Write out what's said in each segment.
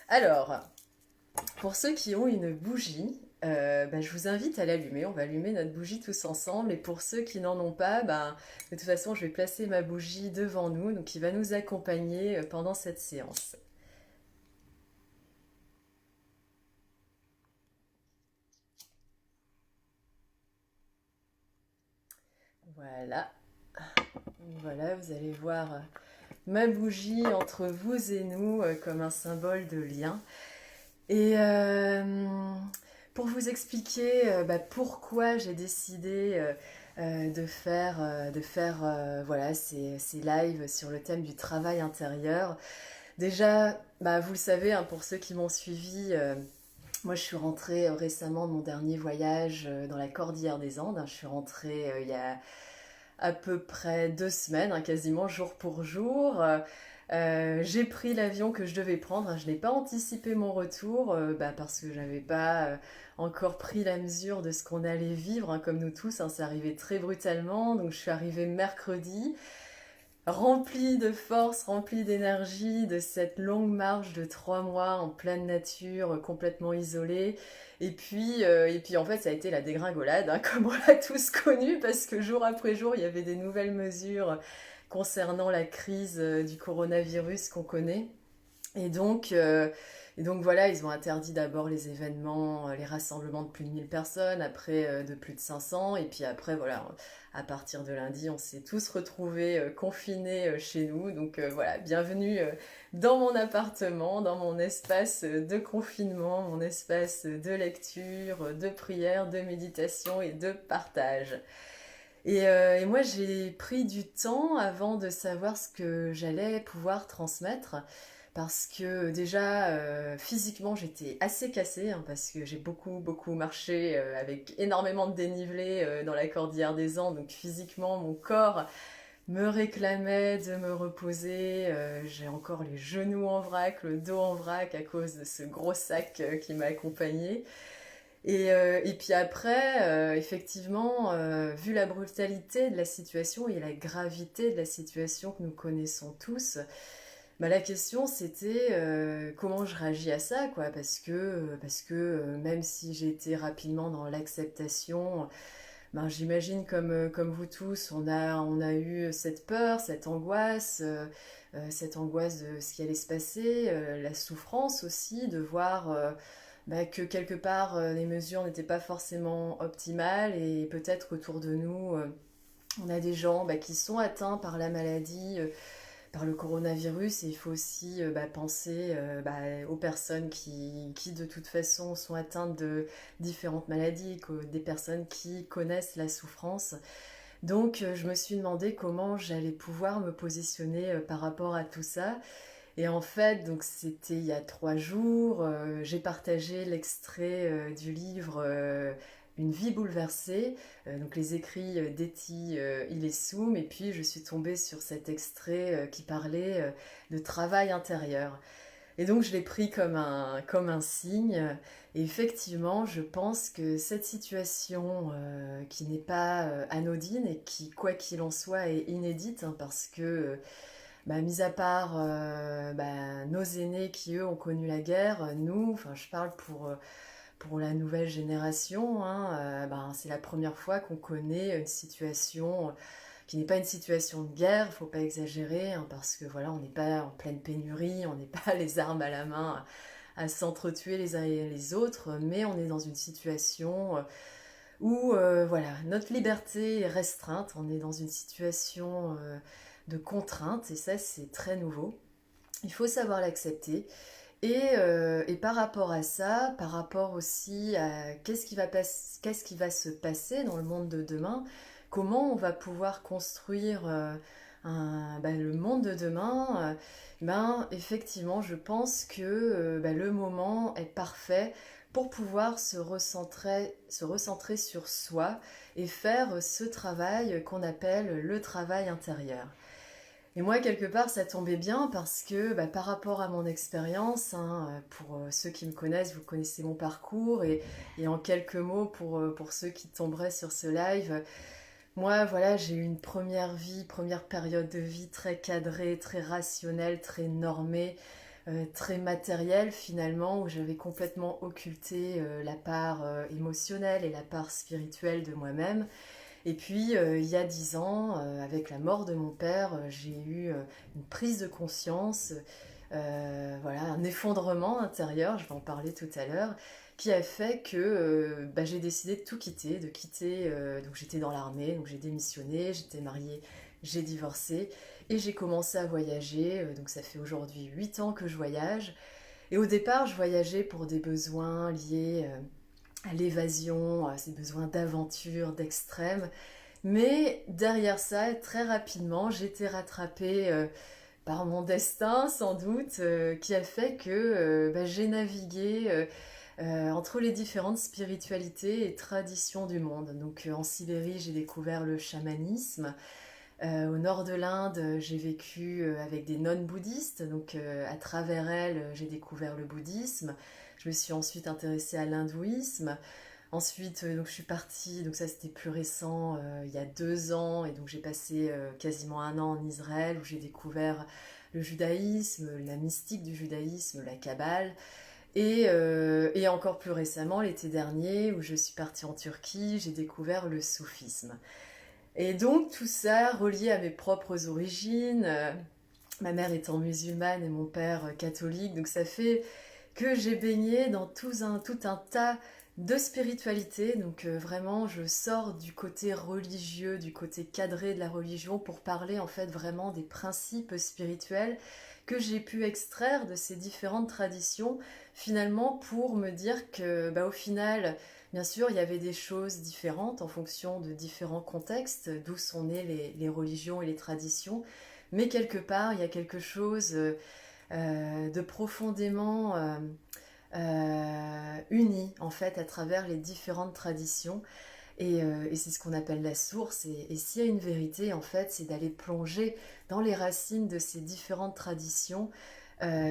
Alors, pour ceux qui ont une bougie, je vous invite à l'allumer. On va allumer notre bougie tous ensemble. Et pour ceux qui n'en ont pas, de toute façon, je vais placer ma bougie devant nous, donc qui va nous accompagner pendant cette séance. Voilà, voilà, vous allez voir ma bougie entre vous et nous comme un symbole de lien. Et pour vous expliquer pourquoi j'ai décidé de faire voilà, ces lives sur le thème du travail intérieur. Déjà, vous le savez, hein, pour ceux qui m'ont suivi, moi je suis rentrée récemment de mon dernier voyage dans la Cordillère des Andes. Je suis rentrée il y a à peu près 2 semaines, hein, quasiment jour pour jour. J'ai pris l'avion que je devais prendre. Je n'ai pas anticipé mon retour parce que j'avais pas encore pris la mesure de ce qu'on allait vivre, hein, comme nous tous. Hein, c'est arrivé très brutalement. Donc je suis arrivée mercredi, remplie de force, remplie d'énergie, de cette longue marche de 3 mois en pleine nature, complètement isolée. Et puis en fait, ça a été la dégringolade, hein, comme on l'a tous connu, parce que jour après jour, il y avait des nouvelles mesures concernant la crise du coronavirus qu'on connaît. Et donc, euh, et donc voilà, ils ont interdit d'abord les événements, les rassemblements de plus de 1000 personnes, après de plus de 500, et puis après voilà, à partir de lundi, on s'est tous retrouvés confinés chez nous. Donc voilà, bienvenue dans mon appartement, dans mon espace de confinement, mon espace de lecture, de prière, de méditation et de partage. Et moi, j'ai pris du temps avant de savoir ce que j'allais pouvoir transmettre. Parce que déjà, physiquement, j'étais assez cassée, hein, parce que j'ai beaucoup, beaucoup marché avec énormément de dénivelé dans la cordillère des Andes. Donc physiquement, mon corps me réclamait de me reposer. J'ai encore les genoux en vrac, le dos en vrac à cause de ce gros sac qui m'a accompagnée. Et puis après, effectivement, vu la brutalité de la situation et la gravité de la situation que nous connaissons tous, la question c'était comment je réagis à ça, quoi, parce que même si j'étais rapidement dans l'acceptation, j'imagine comme vous tous, on a eu cette peur, cette angoisse de ce qui allait se passer, la souffrance aussi de voir que quelque part les mesures n'étaient pas forcément optimales et peut-être qu'autour de nous, on a des gens qui sont atteints par la maladie, par le coronavirus, et il faut aussi penser aux personnes qui de toute façon sont atteintes de différentes maladies, des personnes qui connaissent la souffrance. Donc je me suis demandé comment j'allais pouvoir me positionner par rapport à tout ça. Et en fait, donc c'était il y a 3 jours, j'ai partagé l'extrait du livre Une vie bouleversée, donc les écrits d'Etty Hillesum, et puis je suis tombée sur cet extrait qui parlait de travail intérieur. Et donc je l'ai pris comme un signe. Et effectivement, je pense que cette situation qui n'est pas anodine et qui, quoi qu'il en soit, est inédite, hein, parce que mis à part nos aînés qui eux ont connu la guerre, nous, enfin je parle pour la nouvelle génération, hein, c'est la première fois qu'on connaît une situation qui n'est pas une situation de guerre. Il ne faut pas exagérer, hein, parce que voilà, on n'est pas en pleine pénurie, on n'est pas les armes à la main à s'entretuer les uns et les autres, mais on est dans une situation où voilà, notre liberté est restreinte, on est dans une situation de contrainte, et ça c'est très nouveau. Il faut savoir l'accepter. Et par rapport à ça, par rapport aussi à qu'est-ce qui va se passer dans le monde de demain, comment on va pouvoir construire le monde de demain, effectivement, je pense que le moment est parfait pour pouvoir se recentrer sur soi et faire ce travail qu'on appelle le travail intérieur. Et moi, quelque part, ça tombait bien parce que par rapport à mon expérience, hein, pour ceux qui me connaissent, vous connaissez mon parcours, et en quelques mots, pour ceux qui tomberaient sur ce live, moi, voilà, j'ai eu une première période de vie très cadrée, très rationnelle, très normée, très matérielle finalement, où j'avais complètement occulté la part émotionnelle et la part spirituelle de moi-même. Et puis, il y a 10 ans, avec la mort de mon père, j'ai eu une prise de conscience, voilà, un effondrement intérieur, je vais en parler tout à l'heure, qui a fait que bah, j'ai décidé de tout quitter, donc j'étais dans l'armée, donc j'ai démissionné, j'étais mariée, j'ai divorcé, et j'ai commencé à voyager, donc ça fait aujourd'hui 8 ans que je voyage. Et au départ, je voyageais pour des besoins liés à l'évasion, à ces besoins d'aventure, d'extrême. Mais derrière ça, très rapidement, j'ai été rattrapée par mon destin, sans doute, qui a fait que bah, j'ai navigué entre les différentes spiritualités et traditions du monde. Donc en Sibérie, j'ai découvert le chamanisme. Au nord de l'Inde, j'ai vécu avec des nonnes bouddhistes. Donc à travers elles, j'ai découvert le bouddhisme. Je me suis ensuite intéressée à l'hindouisme. Ensuite, donc je suis partie, donc ça c'était plus récent, il y a 2 ans, et donc j'ai passé quasiment un an en Israël où j'ai découvert le judaïsme, la mystique du judaïsme, la Kabbale, et encore plus récemment, l'été dernier, où je suis partie en Turquie, j'ai découvert le soufisme. Et donc tout ça relié à mes propres origines, ma mère étant musulmane et mon père catholique, donc ça fait que j'ai baigné dans tout un tas de spiritualité. Donc vraiment, je sors du côté religieux, du côté cadré de la religion pour parler en fait vraiment des principes spirituels que j'ai pu extraire de ces différentes traditions, finalement pour me dire que bah, au final, bien sûr, il y avait des choses différentes en fonction de différents contextes, d'où sont nées les religions et les traditions, mais quelque part, il y a quelque chose de profondément uni en fait à travers les différentes traditions et c'est ce qu'on appelle la source et s'il y a une vérité en fait c'est d'aller plonger dans les racines de ces différentes traditions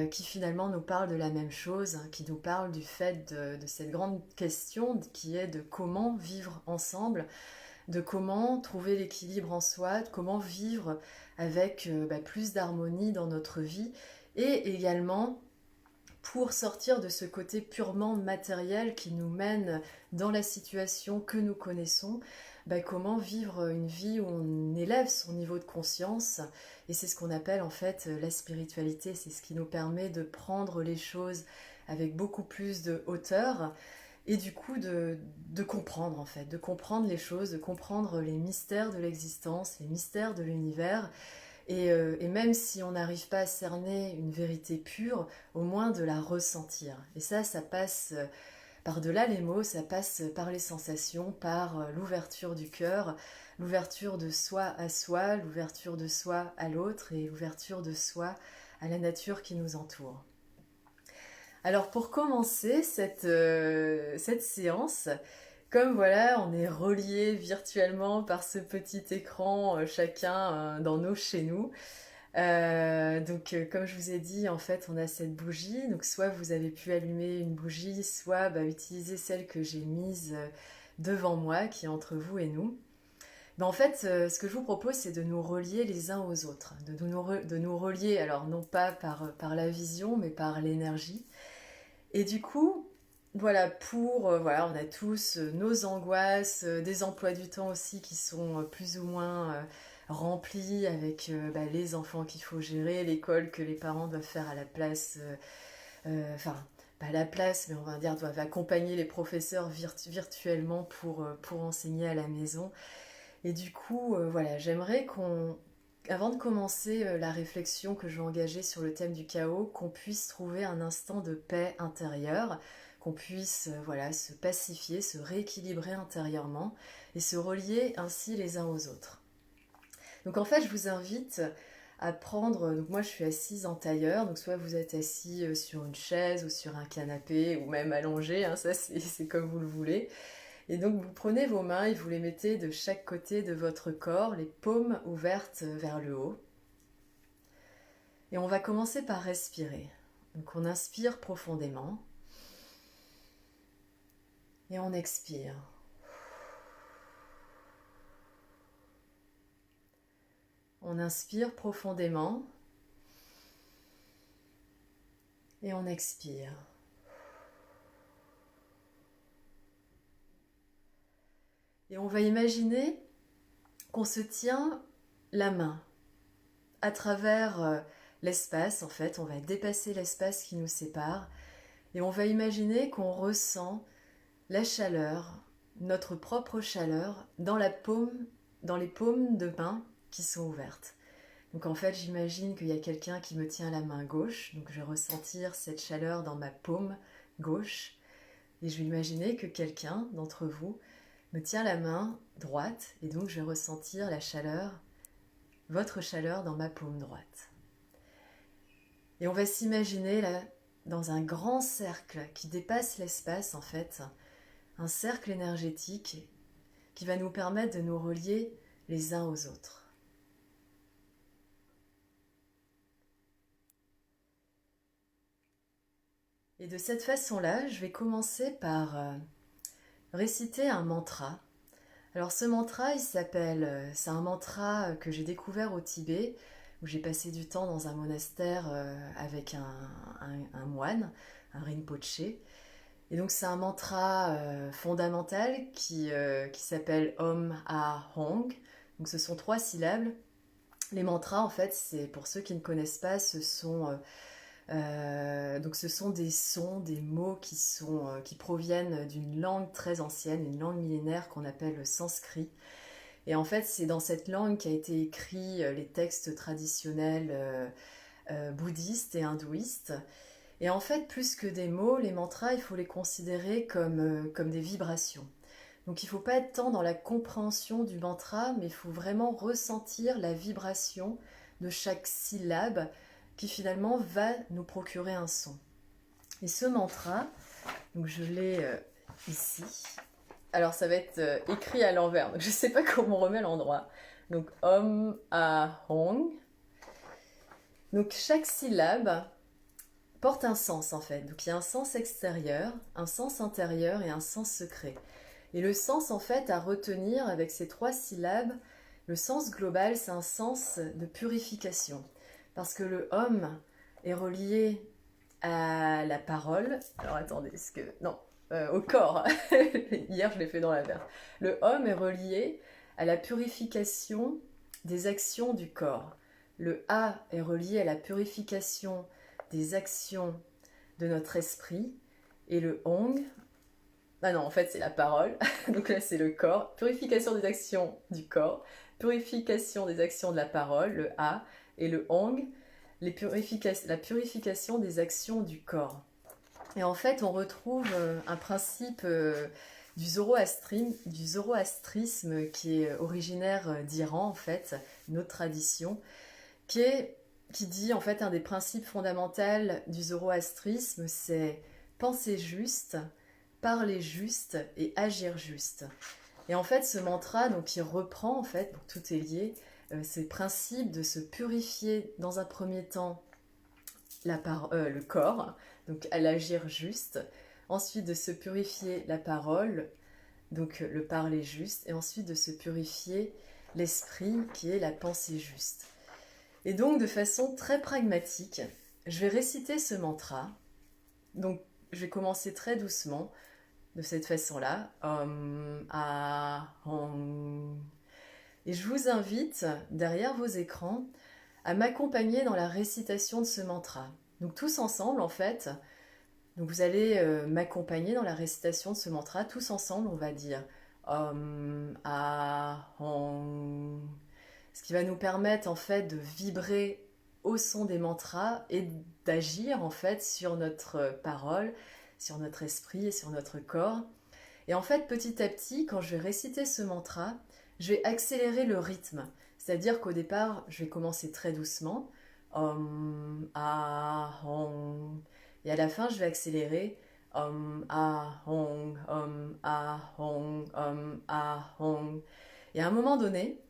qui finalement nous parlent de la même chose, hein, qui nous parlent du fait de cette grande question qui est de comment vivre ensemble, de comment trouver l'équilibre en soi, de comment vivre avec bah, plus d'harmonie dans notre vie et également pour sortir de ce côté purement matériel qui nous mène dans la situation que nous connaissons, bah, comment vivre une vie où on élève son niveau de conscience. Et c'est ce qu'on appelle en fait la spiritualité, c'est ce qui nous permet de prendre les choses avec beaucoup plus de hauteur et du coup de comprendre en fait, de comprendre les choses, de comprendre les mystères de l'existence, les mystères de l'univers et même si on n'arrive pas à cerner une vérité pure, au moins de la ressentir. Et ça passe par-delà les mots, ça passe par les sensations, par l'ouverture du cœur, l'ouverture de soi, l'ouverture de soi à l'autre et l'ouverture de soi à la nature qui nous entoure. Alors pour commencer cette séance, comme voilà, on est reliés virtuellement par ce petit écran, chacun dans nos chez nous. Comme je vous ai dit, en fait, on a cette bougie. Donc, soit vous avez pu allumer une bougie, soit bah, utiliser celle que j'ai mise devant moi, qui est entre vous et nous. Mais en fait, ce que je vous propose, c'est de nous relier les uns aux autres, de nous relier, alors non pas par la vision, mais par l'énergie. Et du coup, voilà, voilà, on a tous nos angoisses, des emplois du temps aussi qui sont plus ou moins remplis avec bah, les enfants qu'il faut gérer, l'école que les parents doivent faire à la place, enfin, pas à la place, mais on va dire doivent accompagner les professeurs virtuellement pour enseigner à la maison. Et du coup, voilà, j'aimerais avant de commencer la réflexion que je vais engager sur le thème du chaos, qu'on puisse trouver un instant de paix intérieure, qu'on puisse voilà, se pacifier, se rééquilibrer intérieurement et se relier ainsi les uns aux autres. Donc en fait, je vous invite à prendre, donc moi je suis assise en tailleur, donc soit vous êtes assis sur une chaise ou sur un canapé ou même allongé, hein, ça c'est comme vous le voulez. Et donc vous prenez vos mains et vous les mettez de chaque côté de votre corps, les paumes ouvertes vers le haut. Et on va commencer par respirer. Donc on inspire profondément. Et on expire. On inspire profondément. Et on expire. Et on va imaginer qu'on se tient la main à travers l'espace. En fait, on va dépasser l'espace qui nous sépare et on va imaginer qu'on ressent la chaleur, notre propre chaleur, dans les paumes de main qui sont ouvertes. Donc en fait, j'imagine qu'il y a quelqu'un qui me tient la main gauche, donc je vais ressentir cette chaleur dans ma paume gauche, et je vais imaginer que quelqu'un d'entre vous me tient la main droite, et donc je vais ressentir la chaleur, votre chaleur dans ma paume droite. Et on va s'imaginer là, dans un grand cercle qui dépasse l'espace en fait, un cercle énergétique qui va nous permettre de nous relier les uns aux autres. Et de cette façon-là, je vais commencer par réciter un mantra. Alors ce mantra, c'est un mantra que j'ai découvert au Tibet, où j'ai passé du temps dans un monastère avec un moine, un Rinpoche. Et donc c'est un mantra fondamental qui s'appelle Om Ah Hong. Donc ce sont 3 syllabes. Les mantras, en fait, c'est pour ceux qui ne connaissent pas, donc ce sont des sons, des mots qui proviennent d'une langue très ancienne, une langue millénaire qu'on appelle le sanskrit. Et en fait, c'est dans cette langue qu'a été écrit les textes traditionnels bouddhistes et hindouistes. Et en fait, plus que des mots, les mantras, il faut les considérer comme des vibrations. Donc il ne faut pas être tant dans la compréhension du mantra, mais il faut vraiment ressentir la vibration de chaque syllabe qui finalement va nous procurer un son. Et ce mantra, donc je l'ai ici. Alors ça va être écrit à l'envers, donc je ne sais pas comment on remet l'endroit. Donc Om Ah Hong. Donc chaque syllabe porte un sens en fait. Donc il y a un sens extérieur, un sens intérieur et un sens secret. Et le sens en fait à retenir avec ces 3 syllabes, le sens global, c'est un sens de purification. Parce que le Om est relié à la parole. Alors attendez, non, au corps. Hier, je l'ai fait dans l'inverse. Le Om est relié à la purification des actions du corps. Le A est relié à la purification des actions de notre esprit. Et le Hong, ah non, en fait, c'est la parole. Donc là, c'est le corps. Purification des actions du corps. Purification des actions de la parole, le A. Et le Hong, la purification des actions du corps. Et en fait, on retrouve un principe du zoroastrisme qui est originaire d'Iran, en fait, une autre tradition, qui dit, en fait, un des principes fondamentaux du zoroastrisme, c'est penser juste, parler juste et agir juste. Et en fait, ce mantra, donc, il reprend, en fait, donc tout est lié, c'est le principe de se purifier dans un premier temps le corps, donc à l'agir juste, ensuite de se purifier la parole, donc le parler juste, et ensuite de se purifier l'esprit qui est la pensée juste. Et donc de façon très pragmatique, je vais réciter ce mantra, donc je vais commencer très doucement, de cette façon-là, Om Ah Hong. Et je vous invite, derrière vos écrans, à m'accompagner dans la récitation de ce mantra. Donc tous ensemble, en fait, donc vous allez m'accompagner dans la récitation de ce mantra. Tous ensemble, on va dire Om Ah Hong. Ce qui va nous permettre, en fait, de vibrer au son des mantras et d'agir, en fait, sur notre parole, sur notre esprit et sur notre corps. Et en fait, petit à petit, quand je vais réciter ce mantra, je vais accélérer le rythme. C'est-à-dire qu'au départ, je vais commencer très doucement. Om, ah, hong. Et à la fin, je vais accélérer. Om, ah, hong, om, ah, hong, om, ah, hong. Et à un moment donné,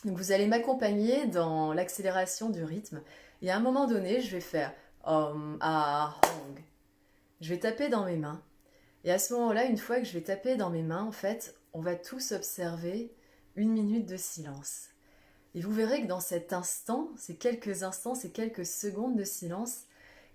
donc vous allez m'accompagner dans l'accélération du rythme. Et à un moment donné, je vais faire Om, ah, hong. Je vais taper dans mes mains. Et à ce moment-là, une fois que je vais taper dans mes mains, en fait, on va tous observer 1 minute de silence. Et vous verrez que dans cet instant, ces quelques instants, ces quelques secondes de silence,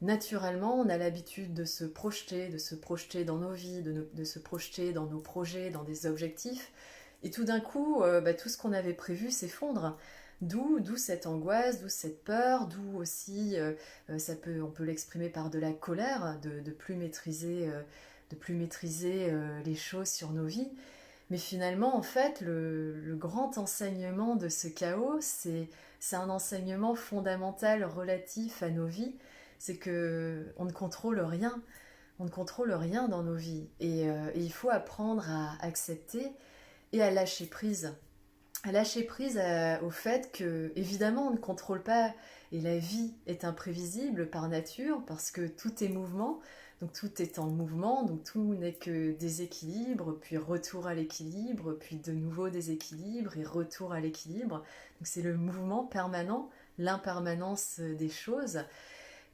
naturellement, on a l'habitude de se projeter dans nos vies, de se projeter dans nos projets, dans des objectifs. Et tout d'un coup, tout ce qu'on avait prévu s'effondre. D'où cette angoisse, d'où cette peur, d'où aussi, on peut l'exprimer par de la colère, de plus maîtriser, les choses sur nos vies. Mais finalement, en fait, le grand enseignement de ce chaos, c'est un enseignement fondamental relatif à nos vies. C'est que on ne contrôle rien. On ne contrôle rien dans nos vies. Et il faut apprendre à accepter et à lâcher prise. À lâcher prise au fait que, évidemment, on ne contrôle pas, et la vie est imprévisible par nature, parce que tout est mouvement, donc tout est en mouvement, donc tout n'est que déséquilibre, puis retour à l'équilibre, puis de nouveau déséquilibre et retour à l'équilibre. Donc c'est le mouvement permanent, l'impermanence des choses.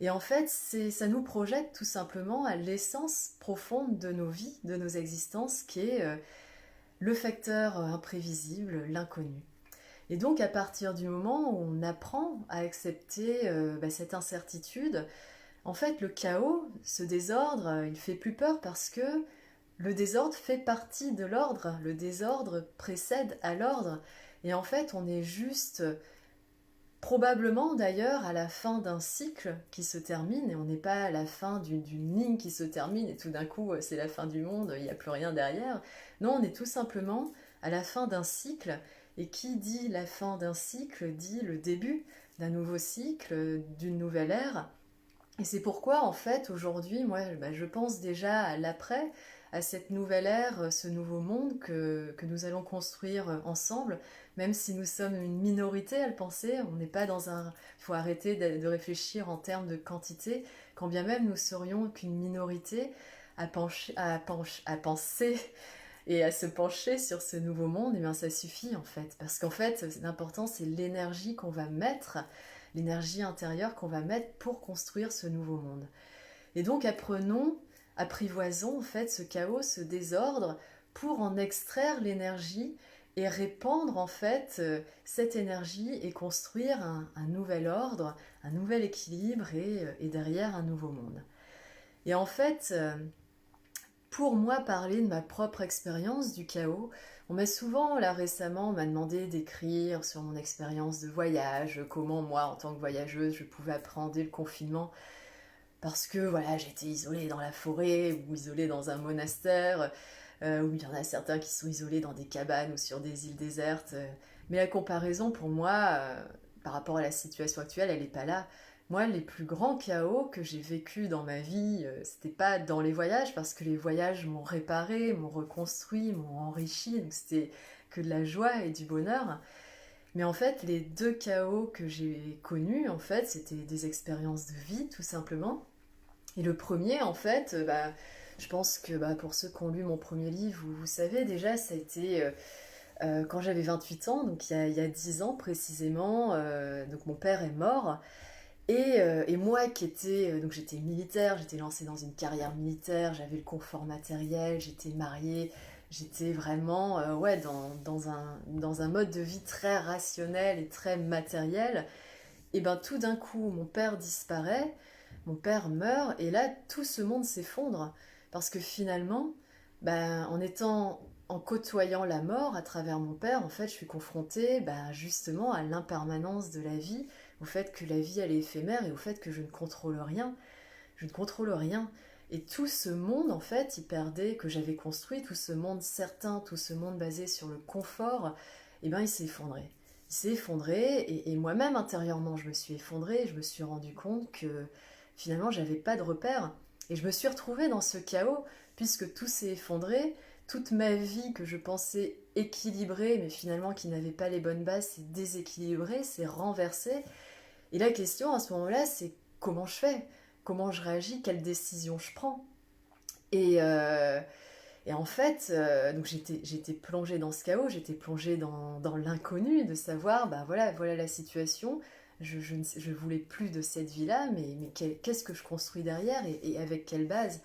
Et en fait, ça nous projette tout simplement à l'essence profonde de nos vies, de nos existences, qui est le facteur imprévisible, l'inconnu. Et donc à partir du moment où on apprend à accepter cette incertitude, en fait le chaos, ce désordre, il fait plus peur parce que le désordre fait partie de l'ordre, le désordre précède à l'ordre. Et en fait on est juste, probablement d'ailleurs, à la fin d'un cycle qui se termine, et on n'est pas à la fin d'une ligne qui se termine et tout d'un coup c'est la fin du monde, il n'y a plus rien derrière. Non, on est tout simplement à la fin d'un cycle, et qui dit la fin d'un cycle dit le début d'un nouveau cycle, d'une nouvelle ère. Et c'est pourquoi en fait aujourd'hui, moi je pense déjà à l'après, à cette nouvelle ère, ce nouveau monde que nous allons construire ensemble, même si nous sommes une minorité à le penser, on n'est pas dans un... Il faut arrêter de réfléchir en termes de quantité, quand bien même nous serions qu'une minorité à penser et à se pencher sur ce nouveau monde, et bien ça suffit en fait. Parce qu'en fait, l'important c'est l'énergie qu'on va mettre, l'énergie intérieure qu'on va mettre pour construire ce nouveau monde. Et donc apprivoisons en fait ce chaos, ce désordre, pour en extraire l'énergie et répandre en fait cette énergie et construire un nouvel ordre, un nouvel équilibre et derrière un nouveau monde. Et en fait, pour moi parler de ma propre expérience du chaos, on m'a souvent, là récemment, on m'a demandé d'écrire sur mon expérience de voyage, comment moi, en tant que voyageuse, je pouvais appréhender le confinement, parce que voilà, j'étais isolée dans la forêt, ou isolée dans un monastère, où il y en a certains qui sont isolés dans des cabanes ou sur des îles désertes. Mais la comparaison, pour moi, par rapport à la situation actuelle, elle n'est pas là. Moi, les plus grands chaos que j'ai vécus dans ma vie, c'était pas dans les voyages, parce que les voyages m'ont réparé, m'ont reconstruit, m'ont enrichi, donc c'était que de la joie et du bonheur. Mais en fait, les deux chaos que j'ai connus, en fait, c'était des expériences de vie, tout simplement. Et le premier, en fait, je pense que pour ceux qui ont lu mon premier livre, vous savez déjà, ça a été quand j'avais 28 ans, donc il y a 10 ans précisément, donc mon père est mort. Et moi qui étais, donc j'étais militaire, j'étais lancée dans une carrière militaire, j'avais le confort matériel, j'étais mariée, j'étais vraiment dans un mode de vie très rationnel et très matériel. Et ben tout d'un coup, mon père disparaît, mon père meurt, et là tout ce monde s'effondre. Parce que finalement, en côtoyant la mort à travers mon père, en fait, je suis confrontée justement à l'impermanence de la vie, au fait que la vie elle est éphémère et au fait que je ne contrôle rien. Je ne contrôle rien. Et tout ce monde, en fait, que j'avais construit, tout ce monde certain, tout ce monde basé sur le confort, il s'est effondré. Il s'est effondré, et moi-même, intérieurement, je me suis effondrée, et je me suis rendu compte que finalement, j'avais pas de repère. Et je me suis retrouvée dans ce chaos, puisque tout s'est effondré, toute ma vie que je pensais équilibrée, mais finalement qui n'avait pas les bonnes bases, s'est déséquilibrée, s'est renversée. Et la question à ce moment-là, c'est comment je fais? Comment je réagis? Quelle décision je prends? Et, euh, et en fait, donc j'étais plongée dans ce chaos, j'étais plongée dans l'inconnu, de savoir, voilà la situation, je voulais plus de cette vie-là, mais qu'est-ce que je construis derrière, et avec quelle base?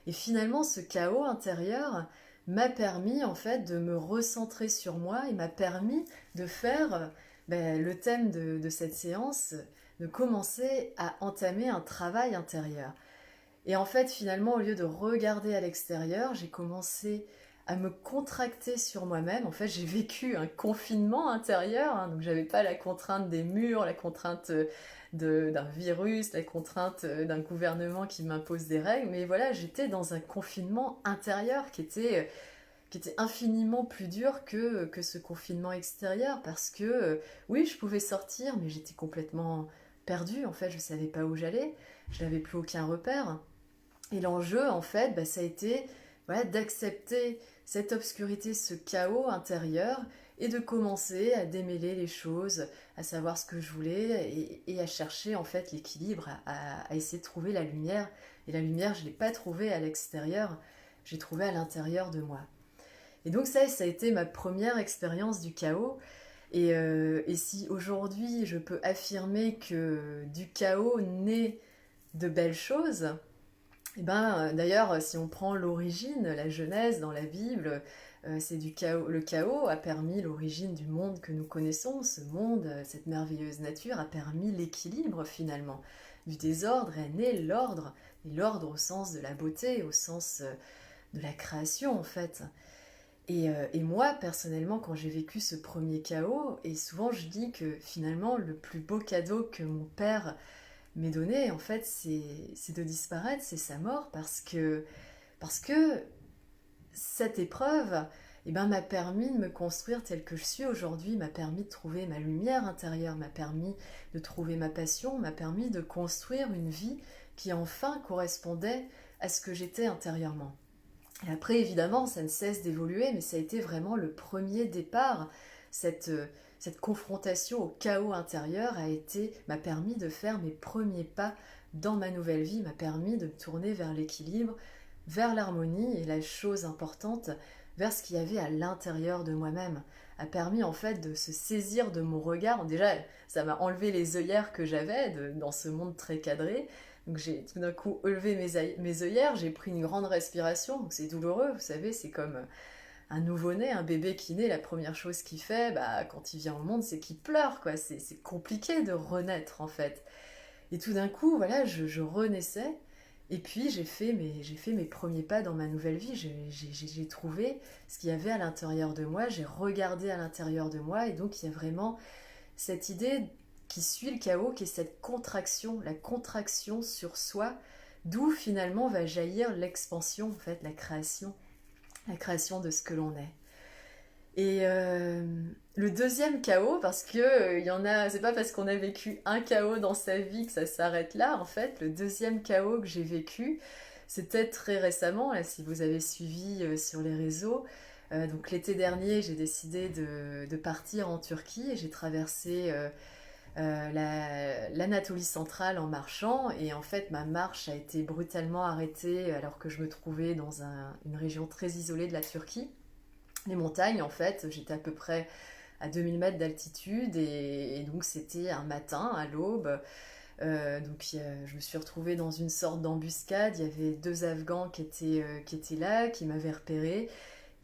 Et finalement, ce chaos intérieur m'a permis en fait de me recentrer sur moi, et m'a permis de faire le thème de cette séance, de commencer à entamer un travail intérieur. Et en fait, finalement, au lieu de regarder à l'extérieur, j'ai commencé à me contracter sur moi-même. En fait, j'ai vécu un confinement intérieur, hein, donc j'avais pas la contrainte des murs, la contrainte d'un virus, la contrainte d'un gouvernement qui m'impose des règles, mais voilà, j'étais dans un confinement intérieur qui était infiniment plus dur que ce confinement extérieur, parce que oui, je pouvais sortir, mais j'étais complètement perdue, en fait, je savais pas où j'allais, je n'avais plus aucun repère. Et l'enjeu, en fait, bah, ça a été voilà, d'accepter cette obscurité, ce chaos intérieur, et de commencer à démêler les choses, à savoir ce que je voulais, et à chercher en fait l'équilibre, à essayer de trouver la lumière. Et la lumière, je ne l'ai pas trouvée à l'extérieur, j'ai trouvé à l'intérieur de moi. Et donc ça a été ma première expérience du chaos. Et si aujourd'hui je peux affirmer que du chaos naît de belles choses, et ben, d'ailleurs, si on prend l'origine, la Genèse dans la Bible, c'est du chaos. Le chaos a permis l'origine du monde que nous connaissons. Ce monde, cette merveilleuse nature, a permis l'équilibre finalement. Du désordre est né l'ordre, et l'ordre au sens de la beauté, au sens de la création en fait. Et moi, personnellement, quand j'ai vécu ce premier chaos, et souvent je dis que finalement, le plus beau cadeau que mon père m'ait donné, en fait, c'est de disparaître, c'est sa mort, parce que cette épreuve eh ben, m'a permis de me construire telle que je suis aujourd'hui, m'a permis de trouver ma lumière intérieure, m'a permis de trouver ma passion, m'a permis de construire une vie qui enfin correspondait à ce que j'étais intérieurement. Et après, évidemment, ça ne cesse d'évoluer, mais ça a été vraiment le premier départ. Cette confrontation au chaos intérieur m'a permis de faire mes premiers pas dans ma nouvelle vie, m'a permis de me tourner vers l'équilibre, vers l'harmonie et la chose importante, vers ce qu'il y avait à l'intérieur de moi-même. A permis en fait de se saisir de mon regard. Déjà, ça m'a enlevé les œillères que j'avais dans ce monde très cadré. Donc j'ai tout d'un coup levé mes œillères, j'ai pris une grande respiration, donc c'est douloureux, vous savez, c'est comme un nouveau-né, un bébé qui naît, la première chose qu'il fait, bah, quand il vient au monde, c'est qu'il pleure, quoi. C'est compliqué de renaître, en fait. Et tout d'un coup, voilà, je renaissais, et puis j'ai fait mes premiers pas dans ma nouvelle vie. J'ai trouvé ce qu'il y avait à l'intérieur de moi, j'ai regardé à l'intérieur de moi, et donc il y a vraiment cette idée qui suit le chaos, qui est cette contraction, la contraction sur soi, d'où finalement va jaillir l'expansion, en fait, la création de ce que l'on est. Et le deuxième chaos, parce que il y en a, c'est pas parce qu'on a vécu un chaos dans sa vie que ça s'arrête là. En fait, le deuxième chaos que j'ai vécu, c'était très récemment. Là, si vous avez suivi sur les réseaux, donc l'été dernier, j'ai décidé de partir en Turquie et j'ai traversé l'Anatolie centrale en marchant. Et en fait, ma marche a été brutalement arrêtée alors que je me trouvais dans une région très isolée de la Turquie. Les montagnes, en fait, j'étais à peu près à 2000 mètres d'altitude et donc c'était un matin à l'aube. Je me suis retrouvée dans une sorte d'embuscade. Il y avait deux Afghans qui étaient là, qui m'avaient repérée.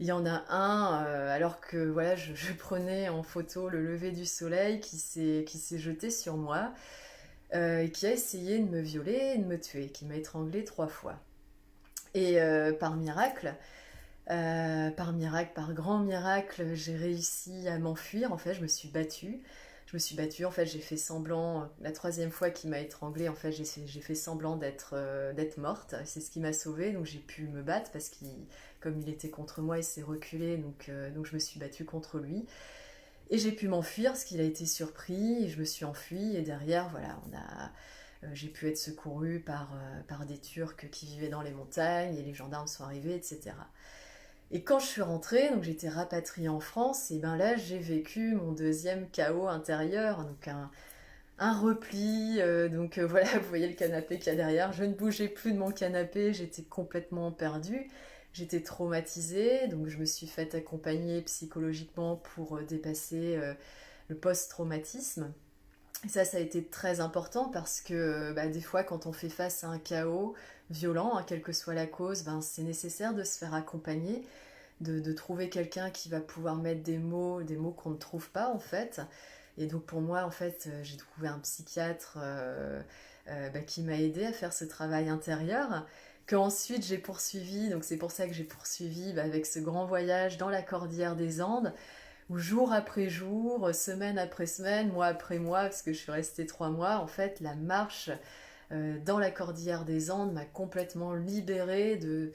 Il y en a un, alors que voilà, je prenais en photo le lever du soleil, qui s'est jeté sur moi et qui a essayé de me violer et de me tuer, qui m'a étranglée 3 fois. Et par miracle, par grand miracle, j'ai réussi à m'enfuir. En fait, je me suis battue. Je me suis battue, en fait, j'ai fait semblant, la troisième fois qu'il m'a étranglée, en fait, j'ai fait semblant d'être morte. C'est ce qui m'a sauvée, donc j'ai pu me battre parce comme il était contre moi, il s'est reculé, donc je me suis battue contre lui. Et j'ai pu m'enfuir parce qu'il a été surpris, et je me suis enfuie, et derrière, voilà, j'ai pu être secourue par des Turcs qui vivaient dans les montagnes, et les gendarmes sont arrivés, etc. Et quand je suis rentrée, donc j'ai été rapatriée en France, et ben là j'ai vécu mon deuxième chaos intérieur, donc un repli, voilà, vous voyez le canapé qu'il y a derrière, je ne bougeais plus de mon canapé, j'étais complètement perdue, j'étais traumatisée, donc je me suis faite accompagner psychologiquement pour dépasser le post-traumatisme. Et ça a été très important parce que bah, des fois quand on fait face à un chaos violent, hein, quelle que soit la cause, ben, c'est nécessaire de se faire accompagner, de trouver quelqu'un qui va pouvoir mettre des mots qu'on ne trouve pas en fait. Et donc pour moi, en fait, j'ai trouvé un psychiatre qui m'a aidé à faire ce travail intérieur, que ensuite j'ai poursuivi. Donc c'est pour ça que j'ai poursuivi avec ce grand voyage dans la cordillère des Andes, où jour après jour, semaine après semaine, mois après mois, parce que je suis restée 3 mois, en fait, la marche dans la cordillère des Andes m'a complètement libérée de...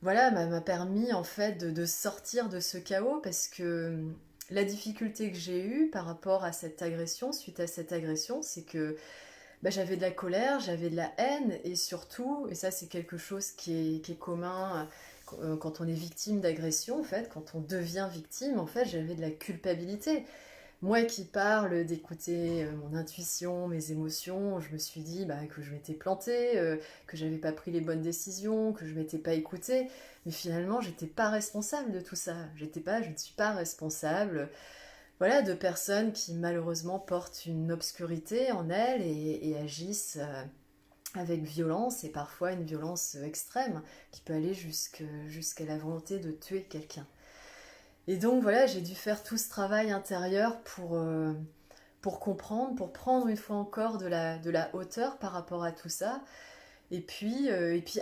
Voilà, m'a permis en fait de sortir de ce chaos, parce que la difficulté que j'ai eue par rapport à cette agression, suite à cette agression, c'est que j'avais de la colère, j'avais de la haine, et surtout, et ça c'est quelque chose qui est commun quand on est victime d'agression, en fait, quand on devient victime, en fait, j'avais de la culpabilité. Moi qui parle d'écouter mon intuition, mes émotions, je me suis dit que je m'étais plantée, que j'avais pas pris les bonnes décisions, que je m'étais pas écoutée, mais finalement j'étais pas responsable de tout ça. Je ne suis pas responsable, voilà, de personnes qui malheureusement portent une obscurité en elles et agissent avec violence, et parfois une violence extrême qui peut aller jusqu'à la volonté de tuer quelqu'un. Et donc voilà, j'ai dû faire tout ce travail intérieur pour comprendre, pour prendre une fois encore de la hauteur par rapport à tout ça, et puis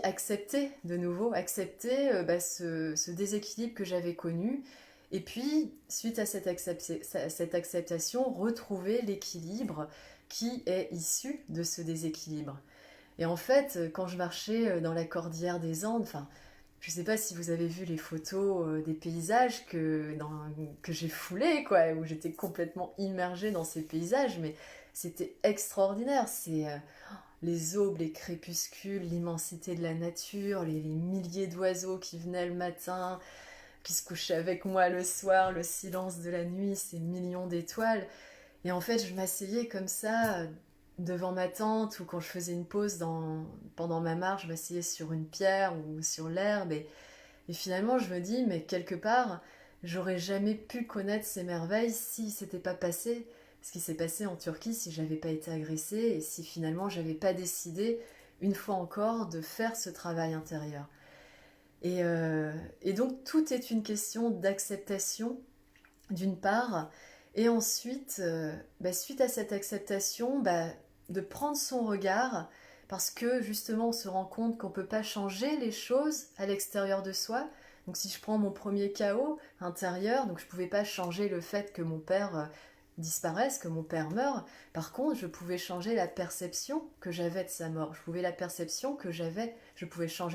accepter de nouveau, accepter ce déséquilibre que j'avais connu, et puis suite à cette acceptation, retrouver l'équilibre qui est issu de ce déséquilibre. Et en fait, quand je marchais dans la cordillère des Andes, enfin, je sais pas si vous avez vu les photos des paysages que j'ai foulés, quoi, où j'étais complètement immergée dans ces paysages, mais c'était extraordinaire. C'est les aubes, les crépuscules, l'immensité de la nature, les milliers d'oiseaux qui venaient le matin, qui se couchaient avec moi le soir, le silence de la nuit, ces millions d'étoiles. Et en fait, je m'asseyais comme ça devant ma tente, ou quand je faisais une pause pendant ma marche, je m'asseyais sur une pierre ou sur l'herbe, et finalement je me dis, mais quelque part, j'aurais jamais pu connaître ces merveilles si c'était pas passé ce qui s'est passé en Turquie, si j'avais pas été agressée, et si finalement j'avais pas décidé une fois encore de faire ce travail intérieur. Et donc tout est une question d'acceptation d'une part, et ensuite, suite à cette acceptation, de prendre son regard, parce que justement on se rend compte qu'on ne peut pas changer les choses à l'extérieur de soi. Donc si je prends mon premier chaos intérieur, donc je ne pouvais pas changer le fait que mon père disparaisse, que mon père meure. Par contre, je pouvais changer la perception que j'avais de sa mort. Je pouvais changer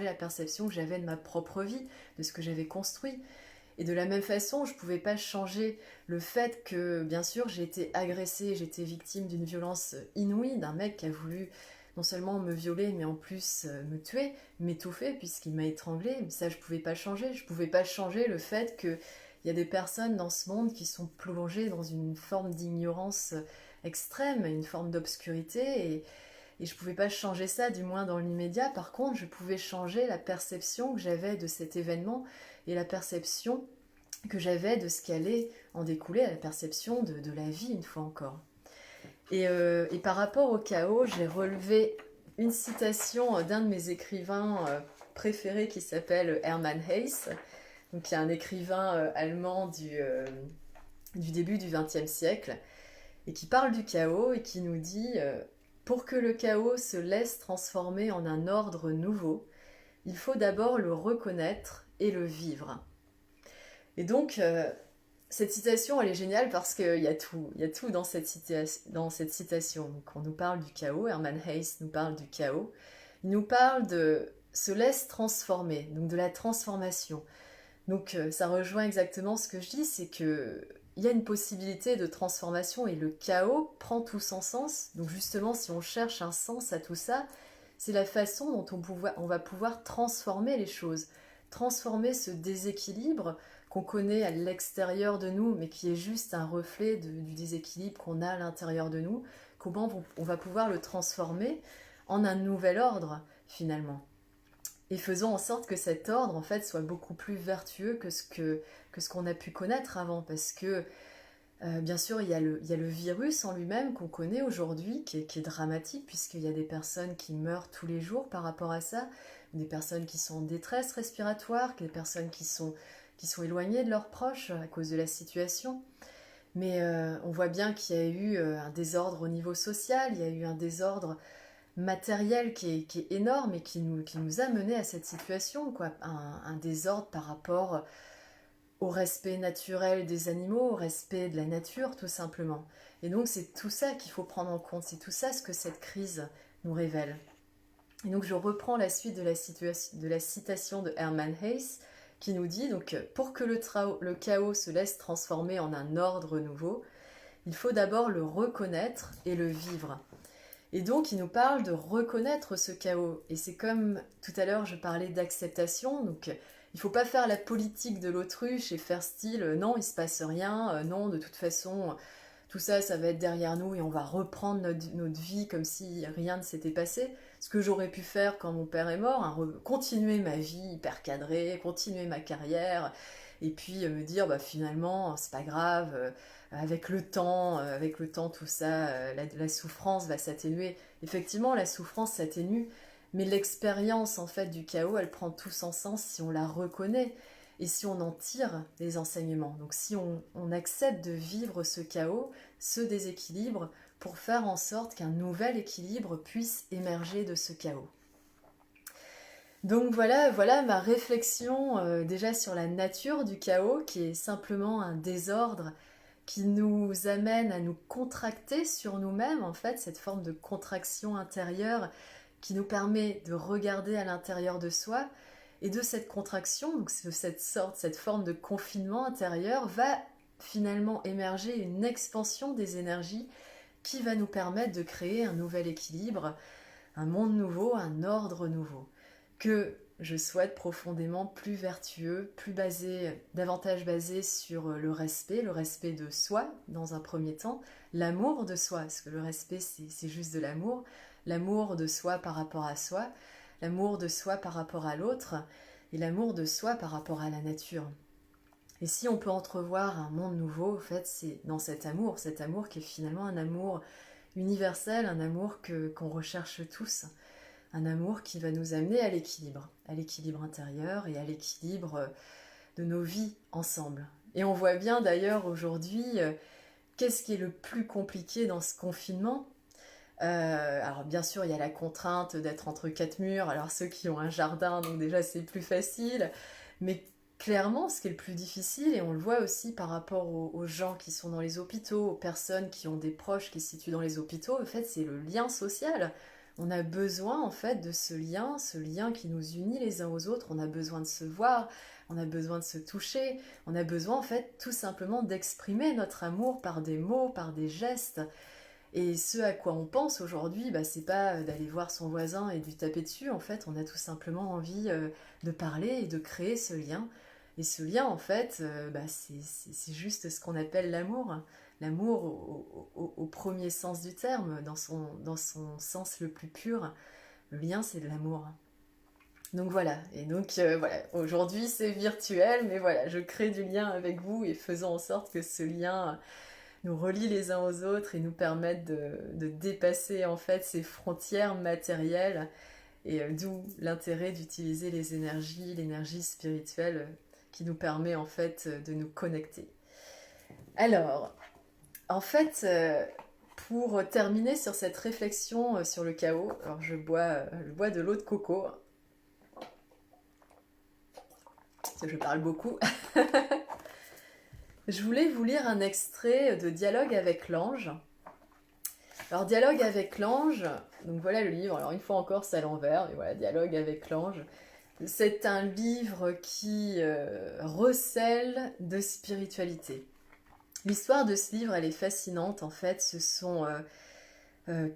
la perception que j'avais de ma propre vie, de ce que j'avais construit. Et de la même façon, je ne pouvais pas changer le fait que, bien sûr, j'ai été agressée, j'ai été victime d'une violence inouïe, d'un mec qui a voulu non seulement me violer, mais en plus me tuer, m'étouffer, puisqu'il m'a étranglée. Mais ça, je ne pouvais pas changer. Je ne pouvais pas changer le fait qu'il y a des personnes dans ce monde qui sont plongées dans une forme d'ignorance extrême, une forme d'obscurité, et je ne pouvais pas changer ça, du moins dans l'immédiat. Par contre, je pouvais changer la perception que j'avais de cet événement, et la perception que j'avais de ce qui allait en découler, la perception de la vie, une fois encore. Et par rapport au chaos, j'ai relevé une citation d'un de mes écrivains préférés, qui s'appelle Hermann Hesse, donc qui est un écrivain allemand du début du XXe siècle, et qui parle du chaos et qui nous dit pour que le chaos se laisse transformer en un ordre nouveau, il faut d'abord le reconnaître et le vivre. Et donc, cette citation, elle est géniale parce qu'il y a tout dans cette citation. Donc, on nous parle du chaos, Hermann Hesse nous parle du chaos. Il nous parle de se laisse transformer, donc de la transformation. Donc, ça rejoint exactement ce que je dis, c'est que il y a une possibilité de transformation, et le chaos prend tout son sens. Donc justement, si on cherche un sens à tout ça, c'est la façon dont on va pouvoir transformer les choses, transformer ce déséquilibre qu'on connaît à l'extérieur de nous, mais qui est juste un reflet du déséquilibre qu'on a à l'intérieur de nous. Comment on va pouvoir le transformer en un nouvel ordre, finalement. Et faisons en sorte que cet ordre, en fait, soit beaucoup plus vertueux que ce qu'on a pu connaître avant. Parce que, bien sûr, il y a le virus en lui-même qu'on connaît aujourd'hui, qui est dramatique, puisqu'il y a des personnes qui meurent tous les jours par rapport à ça, des personnes qui sont en détresse respiratoire, des personnes qui sont éloignées de leurs proches à cause de la situation. Mais on voit bien qu'il y a eu un désordre au niveau social, il y a eu un désordre matériel qui est énorme et qui nous a mené à cette situation, quoi. Un désordre par rapport au respect naturel des animaux, au respect de la nature, tout simplement. Et donc c'est tout ça qu'il faut prendre en compte, c'est tout ça ce que cette crise nous révèle. Et donc je reprends la suite de la citation de Hermann Hesse qui nous dit donc pour que le chaos se laisse transformer en un ordre nouveau, il faut d'abord le reconnaître et le vivre. Et donc il nous parle de reconnaître ce chaos. Et c'est comme tout à l'heure je parlais d'acceptation, donc il ne faut pas faire la politique de l'autruche et faire style non il se passe rien, non de toute façon tout ça, ça va être derrière nous et on va reprendre notre vie comme si rien ne s'était passé. Ce que j'aurais pu faire quand mon père est mort, hein, continuer ma vie hyper cadrée, continuer ma carrière, et puis me dire bah, finalement c'est pas grave, avec le temps tout ça, la souffrance va s'atténuer. Effectivement, la souffrance s'atténue, mais l'expérience en fait du chaos, elle prend tout son sens si on la reconnaît et si on en tire des enseignements. Donc si on accepte de vivre ce chaos, ce déséquilibre, pour faire en sorte qu'un nouvel équilibre puisse émerger de ce chaos. Donc voilà ma réflexion déjà sur la nature du chaos, qui est simplement un désordre qui nous amène à nous contracter sur nous-mêmes, en fait, cette forme de contraction intérieure qui nous permet de regarder à l'intérieur de soi. Et de cette contraction, donc cette forme de confinement intérieur, va finalement émerger une expansion des énergies qui va nous permettre de créer un nouvel équilibre, un monde nouveau, un ordre nouveau, que je souhaite profondément plus vertueux, davantage basé sur le respect de soi dans un premier temps, l'amour de soi, parce que le respect c'est juste de l'amour de soi par rapport à soi, l'amour de soi par rapport à l'autre, et l'amour de soi par rapport à la nature. Et si on peut entrevoir un monde nouveau, en fait, c'est dans cet amour qui est finalement un amour universel, un amour qu'on recherche tous, un amour qui va nous amener à l'équilibre intérieur et à l'équilibre de nos vies ensemble. Et on voit bien d'ailleurs aujourd'hui qu'est-ce qui est le plus compliqué dans ce confinement. Alors bien sûr il y a la contrainte d'être entre quatre murs, alors ceux qui ont un jardin donc déjà c'est plus facile, mais clairement ce qui est le plus difficile, et on le voit aussi par rapport aux gens qui sont dans les hôpitaux, aux personnes qui ont des proches qui se situent dans les hôpitaux, en fait c'est le lien social. On a besoin en fait de ce lien qui nous unit les uns aux autres, on a besoin de se voir, on a besoin de se toucher, on a besoin en fait tout simplement d'exprimer notre amour par des mots, par des gestes. Et ce à quoi on pense aujourd'hui, bah, c'est pas d'aller voir son voisin et de lui taper dessus, en fait, on a tout simplement envie de parler et de créer ce lien. Et ce lien, en fait, bah, c'est juste ce qu'on appelle l'amour. L'amour au premier sens du terme, dans son sens le plus pur. Le lien, c'est de l'amour. Donc voilà, et donc voilà, aujourd'hui c'est virtuel, mais voilà, je crée du lien avec vous et faisons en sorte que ce lien nous relient les uns aux autres et nous permettent de dépasser en fait ces frontières matérielles, et d'où l'intérêt d'utiliser l'énergie spirituelle qui nous permet en fait de nous connecter. Alors, en fait, pour terminer sur cette réflexion sur le chaos, alors je bois de l'eau de coco, parce que je parle beaucoup. Je voulais vous lire un extrait de Dialogue avec l'ange. Alors, Dialogue avec l'ange, donc voilà le livre, alors une fois encore c'est à l'envers, mais voilà, Dialogue avec l'ange. C'est un livre qui recèle de spiritualité. L'histoire de ce livre, elle est fascinante, en fait, ce sont oui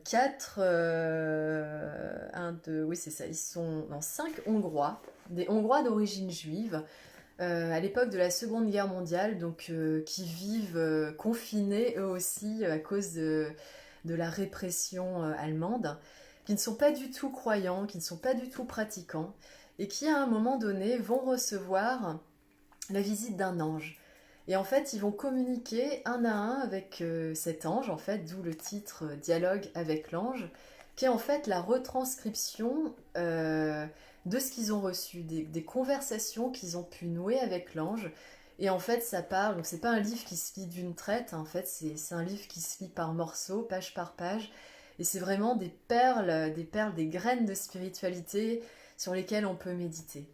c'est ça, ils sont dans 5 Hongrois, des Hongrois d'origine juive, à l'époque de la Seconde Guerre mondiale, donc qui vivent confinés eux aussi à cause de la répression allemande, qui ne sont pas du tout croyants, qui ne sont pas du tout pratiquants, et qui à un moment donné vont recevoir la visite d'un ange. Et en fait, ils vont communiquer un à un avec cet ange, en fait, d'où le titre Dialogue avec l'ange, qui est en fait la retranscription de ce qu'ils ont reçu, des conversations qu'ils ont pu nouer avec l'ange, Et en fait, ça parle, donc c'est pas un livre qui se lit d'une traite, hein, en fait, c'est un livre qui se lit par morceaux, page par page, et c'est vraiment des perles, des graines de spiritualité sur lesquelles on peut méditer.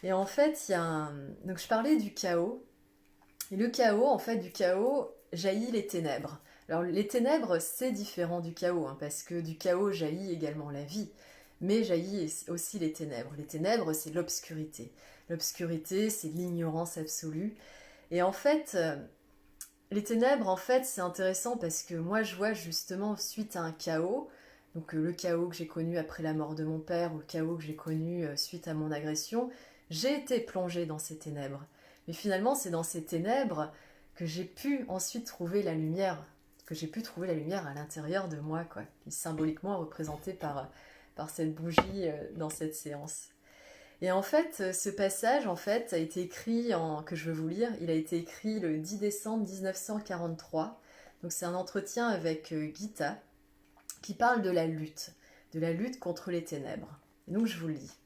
Et en fait, il y a un... Donc je parlais du chaos, et le chaos, en fait, du chaos jaillit les ténèbres. Alors les ténèbres, c'est différent du chaos, hein, parce que du chaos jaillit également la vie, mais jaillit aussi les ténèbres. Les ténèbres, c'est l'obscurité. L'obscurité, c'est l'ignorance absolue. Et en fait, les ténèbres, en fait, c'est intéressant parce que moi, je vois justement suite à un chaos, donc le chaos que j'ai connu après la mort de mon père, ou le chaos que j'ai connu suite à mon agression, j'ai été plongée dans ces ténèbres. Mais finalement, c'est dans ces ténèbres que j'ai pu ensuite trouver la lumière, que j'ai pu trouver la lumière à l'intérieur de moi, quoi, qui est symboliquement représentée par cette bougie dans cette séance. Et en fait, ce passage en fait a été écrit que je veux vous lire. Il a été écrit le 10 décembre 1943. Donc c'est un entretien avec Gita qui parle de la lutte contre les ténèbres. Et donc je vous le lis.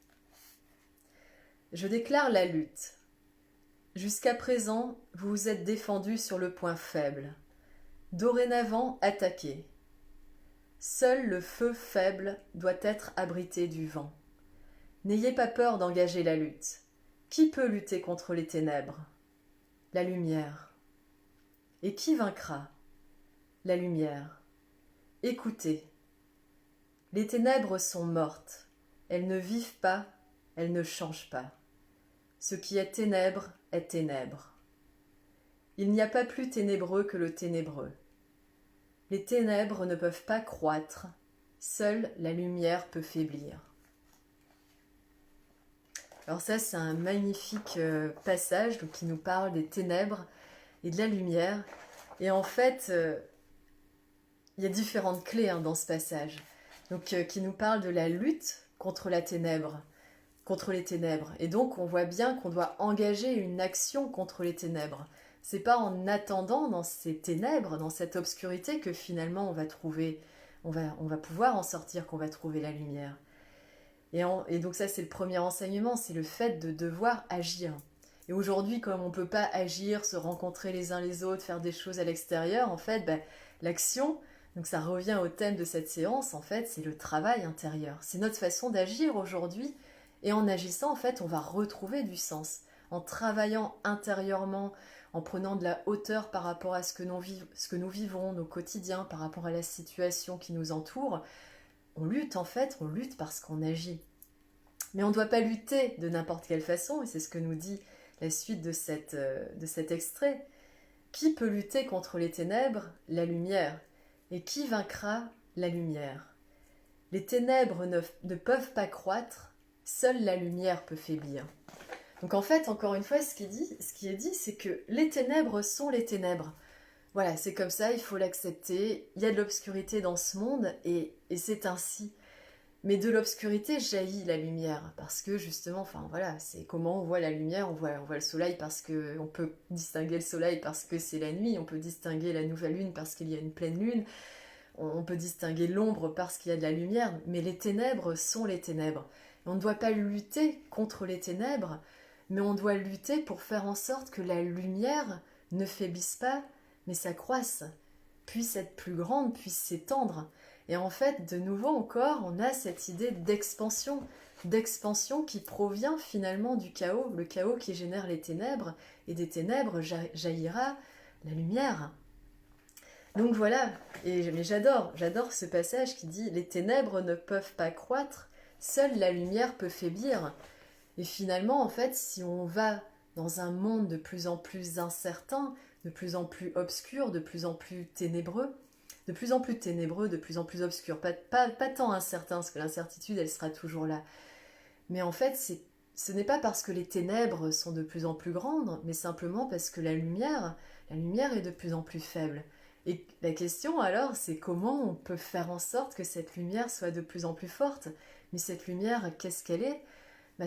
Je déclare la lutte. Jusqu'à présent, vous vous êtes défendu sur le point faible. Dorénavant, attaquez. Seul le feu faible doit être abrité du vent. N'ayez pas peur d'engager la lutte. Qui peut lutter contre les ténèbres? La lumière. Et qui vaincra? La lumière. Écoutez. Les ténèbres sont mortes. Elles ne vivent pas, elles ne changent pas. Ce qui est ténèbres est ténèbres. Il n'y a pas plus ténébreux que le ténébreux. Les ténèbres ne peuvent pas croître. Seule la lumière peut faiblir. Alors ça, c'est un magnifique passage donc, qui nous parle des ténèbres et de la lumière. Et en fait, il y a différentes clés dans ce passage. Donc, qui nous parle de la lutte contre la ténèbre, contre les ténèbres. Et donc, on voit bien qu'on doit engager une action contre les ténèbres. C'est pas en attendant dans ces ténèbres, dans cette obscurité, que finalement on va trouver, on va pouvoir en sortir, qu'on va trouver la lumière. Et donc ça, c'est le premier enseignement, c'est le fait de devoir agir. Et aujourd'hui, comme on ne peut pas agir, se rencontrer les uns les autres, faire des choses à l'extérieur, en fait, l'action, donc ça revient au thème de cette séance, en fait, c'est le travail intérieur. C'est notre façon d'agir aujourd'hui, et en agissant, en fait, on va retrouver du sens. En travaillant intérieurement, en prenant de la hauteur par rapport à ce que nous vivons, nos quotidiens, par rapport à la situation qui nous entoure, on lutte en fait, on lutte parce qu'on agit. Mais on ne doit pas lutter de n'importe quelle façon, et c'est ce que nous dit la suite de cet extrait. Qui peut lutter contre les ténèbres? La lumière. Et qui vaincra? La lumière. Les ténèbres ne peuvent pas croître, seule la lumière peut faiblir. Donc en fait, encore une fois, ce qui est dit, c'est que les ténèbres sont les ténèbres. Voilà, c'est comme ça, il faut l'accepter. Il y a de l'obscurité dans ce monde et c'est ainsi. Mais de l'obscurité jaillit la lumière parce que justement, enfin voilà, c'est comment on voit la lumière, on voit le soleil parce que on peut distinguer le soleil parce que c'est la nuit, on peut distinguer la nouvelle lune parce qu'il y a une pleine lune, on peut distinguer l'ombre parce qu'il y a de la lumière, mais les ténèbres sont les ténèbres. Et on ne doit pas lutter contre les ténèbres, mais on doit lutter pour faire en sorte que la lumière ne faiblisse pas, mais s'accroisse, puisse être plus grande, puisse s'étendre. Et en fait, de nouveau encore, on a cette idée d'expansion qui provient finalement du chaos, le chaos qui génère les ténèbres, et des ténèbres jaillira la lumière. Donc voilà, mais j'adore ce passage qui dit « Les ténèbres ne peuvent pas croître, seule la lumière peut faiblir ». Et finalement, en fait, si on va dans un monde de plus en plus incertain, de plus en plus obscur, de plus en plus ténébreux, de plus en plus obscur, pas tant incertain, parce que l'incertitude, elle sera toujours là. Mais en fait, ce n'est pas parce que les ténèbres sont de plus en plus grandes, mais simplement parce que la lumière est de plus en plus faible. Et la question alors, c'est comment on peut faire en sorte que cette lumière soit de plus en plus forte? Mais cette lumière, qu'est-ce qu'elle est?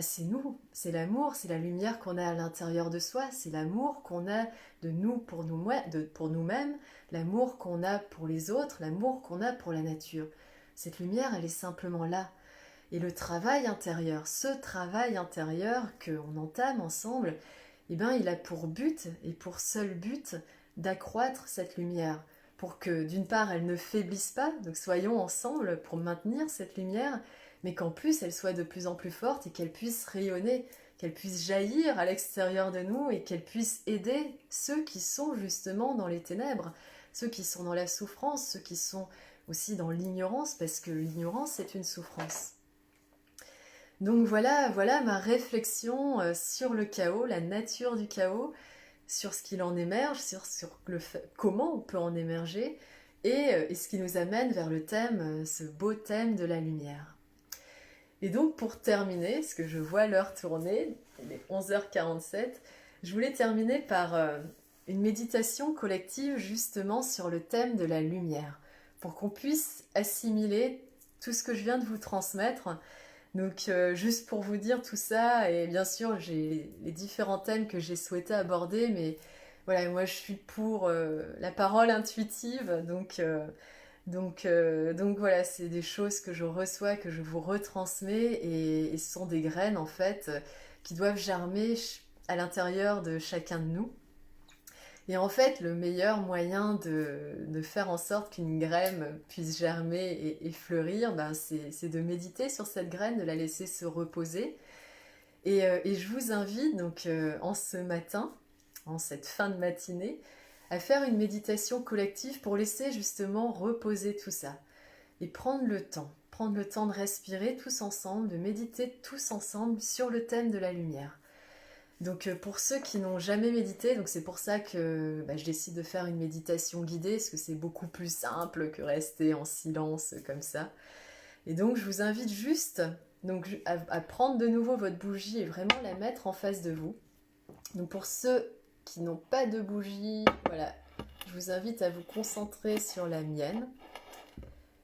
C'est nous, c'est l'amour, c'est la lumière qu'on a à l'intérieur de soi, c'est l'amour qu'on a de nous pour nous-mêmes, l'amour qu'on a pour les autres, l'amour qu'on a pour la nature. Cette lumière, elle est simplement là. Et le travail intérieur, ce travail intérieur qu'on entame ensemble, eh ben, il a pour but et pour seul but d'accroître cette lumière, pour que d'une part elle ne faiblisse pas, donc soyons ensemble pour maintenir cette lumière, mais qu'en plus elle soit de plus en plus forte et qu'elle puisse rayonner, qu'elle puisse jaillir à l'extérieur de nous et qu'elle puisse aider ceux qui sont justement dans les ténèbres, ceux qui sont dans la souffrance, ceux qui sont aussi dans l'ignorance, parce que l'ignorance c'est une souffrance. Donc voilà ma réflexion sur le chaos, la nature du chaos, sur ce qu'il en émerge, comment on peut en émerger, et ce qui nous amène vers le thème, ce beau thème de la lumière. Et donc pour terminer, parce que je vois l'heure tourner, il est 11h47, je voulais terminer par une méditation collective justement sur le thème de la lumière, pour qu'on puisse assimiler tout ce que je viens de vous transmettre. Donc juste pour vous dire tout ça, et bien sûr j'ai les différents thèmes que j'ai souhaité aborder, mais voilà, moi je suis pour la parole intuitive, donc voilà, c'est des choses que je reçois, que je vous retransmets, et ce sont des graines en fait qui doivent germer à l'intérieur de chacun de nous. Et en fait, le meilleur moyen de faire en sorte qu'une graine puisse germer et fleurir, ben c'est de méditer sur cette graine, de la laisser se reposer. Et je vous invite donc en ce matin, en cette fin de matinée, à faire une méditation collective pour laisser justement reposer tout ça. Et prendre le temps de respirer tous ensemble, de méditer tous ensemble sur le thème de la lumière. Donc pour ceux qui n'ont jamais médité, donc c'est pour ça que je décide de faire une méditation guidée, parce que c'est beaucoup plus simple que rester en silence comme ça. Et donc je vous invite juste à prendre de nouveau votre bougie et vraiment la mettre en face de vous. Donc pour ceux qui n'ont pas de bougie, voilà, je vous invite à vous concentrer sur la mienne.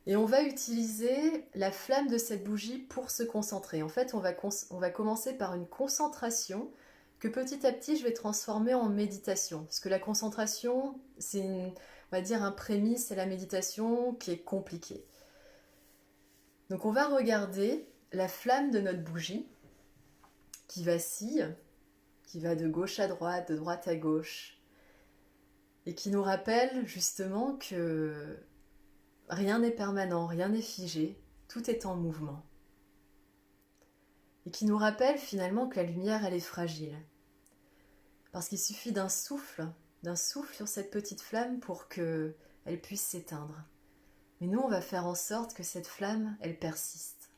Et on va utiliser la flamme de cette bougie pour se concentrer. En fait, on va commencer par une concentration que petit à petit je vais transformer en méditation. Parce que la concentration, on va dire un prémisse à la méditation qui est compliqué. Donc on va regarder la flamme de notre bougie qui vacille, qui va de gauche à droite, de droite à gauche, et qui nous rappelle justement que rien n'est permanent, rien n'est figé, tout est en mouvement. Et qui nous rappelle finalement que la lumière, elle est fragile. Parce qu'il suffit d'un souffle sur cette petite flamme pour qu'elle puisse s'éteindre. Mais nous, on va faire en sorte que cette flamme, elle persiste.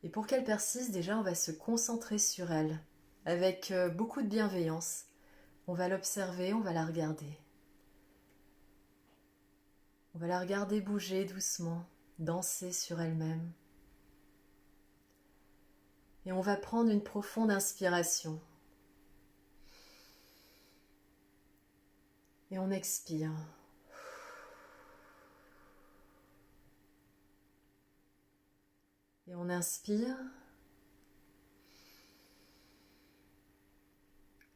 Et pour qu'elle persiste, déjà, on va se concentrer sur elle, avec beaucoup de bienveillance. On va l'observer, on va la regarder. On va la regarder bouger doucement, danser sur elle-même. Et on va prendre une profonde inspiration. Et on expire. Et on inspire.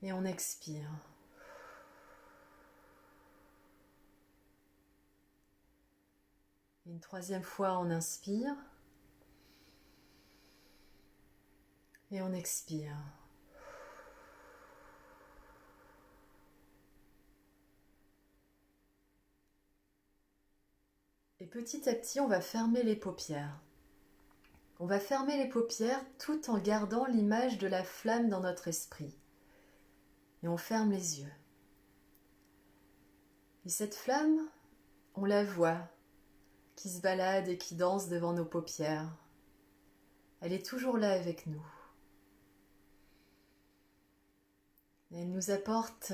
Et on expire. Et une troisième fois, on inspire. Et on expire. Et petit à petit, on va fermer les paupières. On va fermer les paupières tout en gardant l'image de la flamme dans notre esprit. Et on ferme les yeux. Et cette flamme, on la voit, qui se balade et qui danse devant nos paupières. Elle est toujours là avec nous. Et elle nous apporte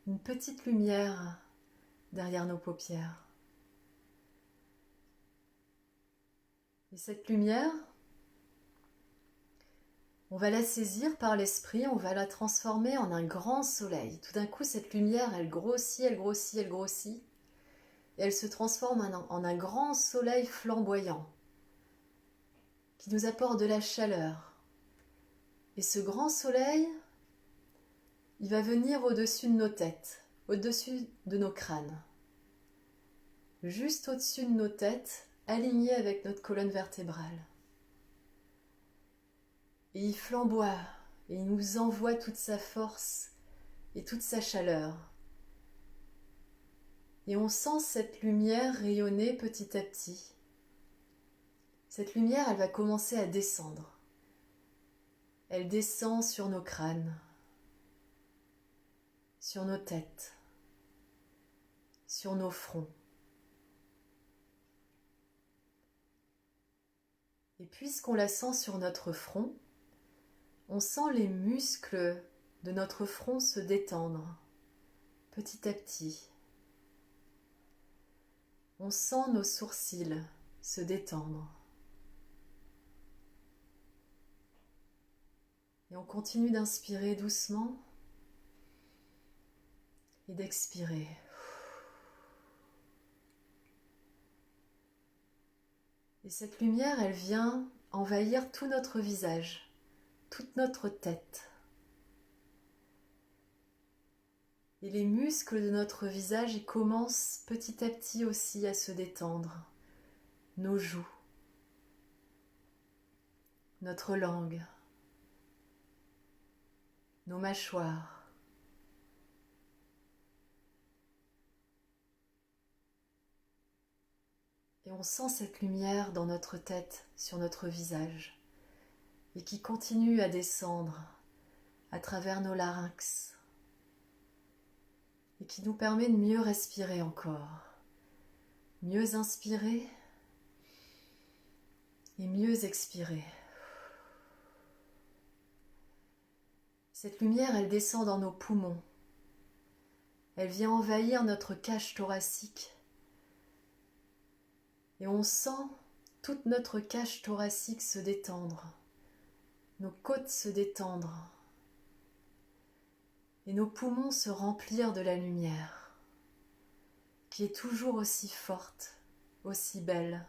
une petite lumière derrière nos paupières. Et cette lumière, on va la saisir par l'esprit, on va la transformer en un grand soleil. Tout d'un coup, cette lumière, elle grossit, elle grossit, elle grossit. Et elle se transforme en un grand soleil flamboyant qui nous apporte de la chaleur. Et ce grand soleil, il va venir au-dessus de nos têtes, au-dessus de nos crânes. Juste au-dessus de nos têtes, aligné avec notre colonne vertébrale. Et il flamboie, et il nous envoie toute sa force et toute sa chaleur. Et on sent cette lumière rayonner petit à petit. Cette lumière, elle va commencer à descendre. Elle descend sur nos crânes, sur nos têtes, sur nos fronts. Et puisqu'on la sent sur notre front, on sent les muscles de notre front se détendre petit à petit. On sent nos sourcils se détendre. Et on continue d'inspirer doucement et d'expirer. Et cette lumière, elle vient envahir tout notre visage, toute notre tête. Et les muscles de notre visage, ils commencent petit à petit aussi à se détendre. Nos joues, notre langue, nos mâchoires. Et on sent cette lumière dans notre tête, sur notre visage, et qui continue à descendre à travers nos larynx, et qui nous permet de mieux respirer encore, mieux inspirer et mieux expirer. Cette lumière, elle descend dans nos poumons, elle vient envahir notre cage thoracique, et on sent toute notre cage thoracique se détendre, nos côtes se détendre, et nos poumons se remplir de la lumière, qui est toujours aussi forte, aussi belle.